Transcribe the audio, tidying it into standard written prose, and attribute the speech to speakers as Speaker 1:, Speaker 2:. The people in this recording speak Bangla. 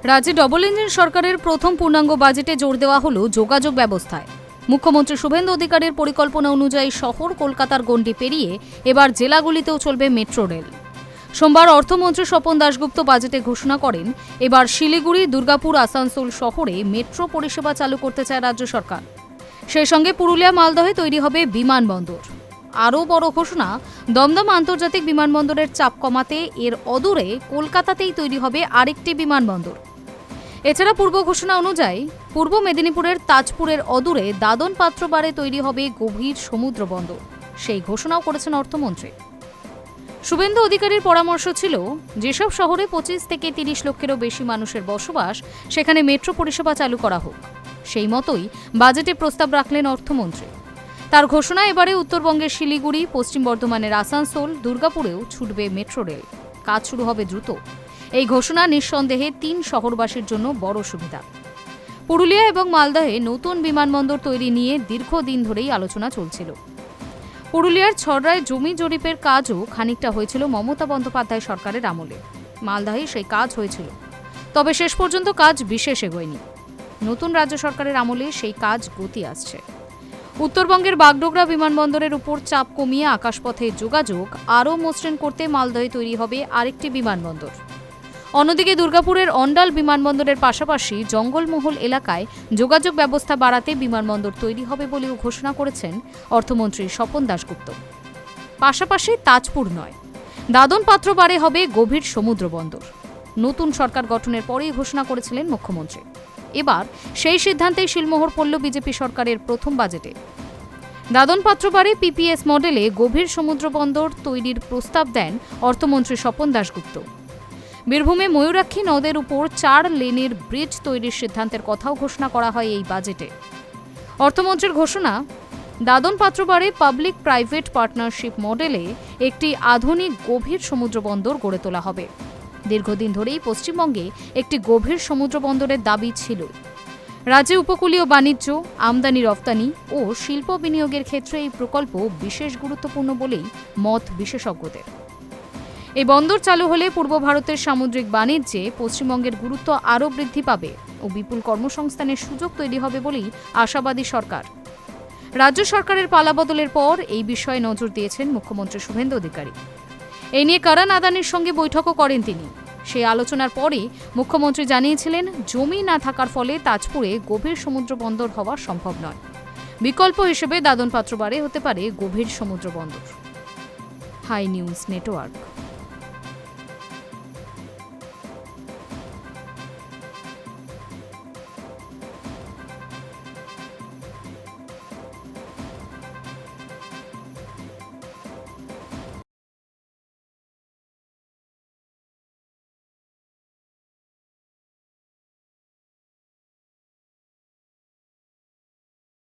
Speaker 1: রাজ্যে ডবল ইঞ্জিন সরকারের প্রথম পূর্ণাঙ্গ বাজেটে জোর দেওয়া হলো যোগাযোগ ব্যবস্থায়। মুখ্যমন্ত্রী শুভেন্দু অধিকারীর পরিকল্পনা অনুযায়ী শহর কলকাতার গণ্ডি পেরিয়ে এবার জেলাগুলিতেও চলবে মেট্রো রেল। সোমবার অর্থমন্ত্রী স্বপন দাশগুপ্ত বাজেটে ঘোষণা করেন, এবার শিলিগুড়ি, দুর্গাপুর, আসানসোল শহরে মেট্রো পরিষেবা চালু করতে চায় রাজ্য সরকার। সেই সঙ্গে পুরুলিয়া, মালদহে তৈরি হবে বিমানবন্দর। আরও বড় ঘোষণা, দমদম আন্তর্জাতিক বিমানবন্দরের চাপ কমাতে এর অদূরে কলকাতাতেই তৈরি হবে আরেকটি বিমানবন্দর। এছাড়া পূর্ব ঘোষণা অনুযায়ী পূর্ব মেদিনীপুরের তাজপুরের অদূরে দাদন পাত্রবারে তৈরি হবে গভীর সমুদ্র বন্দর। সেই ঘোষণাও করেছেন অর্থমন্ত্রী। শুভেন্দু অধিকারীর পরামর্শ ছিল, যেসব শহরে 25 থেকে 30 লক্ষেরও বেশি মানুষের বসবাস, সেখানে মেট্রো পরিষেবা চালু করা হোক। সেই মতোই বাজেটে প্রস্তাব রাখলেন অর্থমন্ত্রী। তার ঘোষণা, এবারে উত্তরবঙ্গের শিলিগুড়ি, পশ্চিম বর্ধমানের আসানসোল, দুর্গাপুরেও ছুটবে মেট্রো রেল। কাজ শুরু হবে দ্রুত। এই ঘোষণা নিঃসন্দেহে 3 শহরবাসীর জন্য বড় সুবিধা। পুরুলিয়া এবং মালদহে নতুন বিমানবন্দর তৈরি নিয়ে দীর্ঘদিন ধরেই আলোচনা চলছিল। পুরুলিয়ার ছড়রায় জমি জরিপের কাজও খানিকটা হয়েছিল মমতা বন্দ্যোপাধ্যায় সরকারের আমলে। মালদহে সেই কাজ হয়েছিল, তবে শেষ পর্যন্ত কাজ বিশেষ এগোয়নি। নতুন রাজ্য সরকারের আমলে সেই কাজ গতি আসছে। উত্তরবঙ্গের বাগডোগরা বিমানবন্দরের উপর চাপ কমিয়ে আকাশপথে যোগাযোগ আরও মসৃণ করতে মালদহে তৈরি হবে আরেকটি বিমানবন্দর। অন্যদিকে দুর্গাপুরের অন্ডাল বিমানবন্দরের পাশাপাশি জঙ্গলমহল এলাকায় যোগাযোগ ব্যবস্থা বাড়াতে বিমানবন্দর তৈরি হবে বলেও ঘোষণা করেছেন অর্থমন্ত্রী স্বপন দাশগুপ্ত। পাশাপাশি তাজপুর নয়, দাদন পাত্রবারে হবে গভীর সমুদ্র বন্দর। নতুন সরকার গঠনের পরেই ঘোষণা করেছিলেন মুখ্যমন্ত্রী। এবার সেই সিদ্ধান্তেই শিলমোহর পড়ল বিজেপি সরকারের প্রথম বাজেটে। দাদন পাত্রবারে পিপিএস মডেলে গভীর সমুদ্র বন্দর তৈরির প্রস্তাব দেন অর্থমন্ত্রী স্বপন দাশগুপ্ত। বীরভূমে ময়ূরাক্ষী নদের উপর 4 লেনের ব্রিজ তৈরির সিদ্ধান্তের কথাও ঘোষণা করা হয় এই বাজেটে। অর্থমন্ত্রীর ঘোষণা, দাদন পাত্রবারে পাবলিক প্রাইভেট পার্টনারশিপ মডেলে একটি আধুনিক গভীর সমুদ্র বন্দর গড়ে তোলা হবে। দীর্ঘদিন ধরেই পশ্চিমবঙ্গে একটি গভীর সমুদ্র বন্দরের দাবি ছিল। রাজ্যে উপকূলীয় বাণিজ্য, আমদানি রপ্তানি ও শিল্প বিনিয়োগের ক্ষেত্রে এই প্রকল্প বিশেষ গুরুত্বপূর্ণ বলেই মত বিশেষজ্ঞদের। এই বন্দর চালু হলে পূর্ব ভারতের সামুদ্রিক বাণিজ্যে পশ্চিমবঙ্গের গুরুত্ব আরও বৃদ্ধি পাবে ও বিপুল কর্মসংস্থানের সুযোগ তৈরি হবে বলেই আশাবাদী সরকার। রাজ্য সরকারের পালাবদলের পর এই বিষয়ে নজর দিয়েছেন মুখ্যমন্ত্রী শুভেন্দু অধিকারী। এই নিয়ে কারান আদানির সঙ্গে বৈঠকও করেন তিনি। সেই আলোচনার পরেই মুখ্যমন্ত্রী জানিয়েছিলেন, জমি না থাকার ফলে তাজপুরে গভীর সমুদ্র বন্দর হওয়া সম্ভব নয়। বিকল্প হিসেবে দাদন পাত্রবারে হতে পারে গভীর সমুদ্র বন্দর। Hi news network.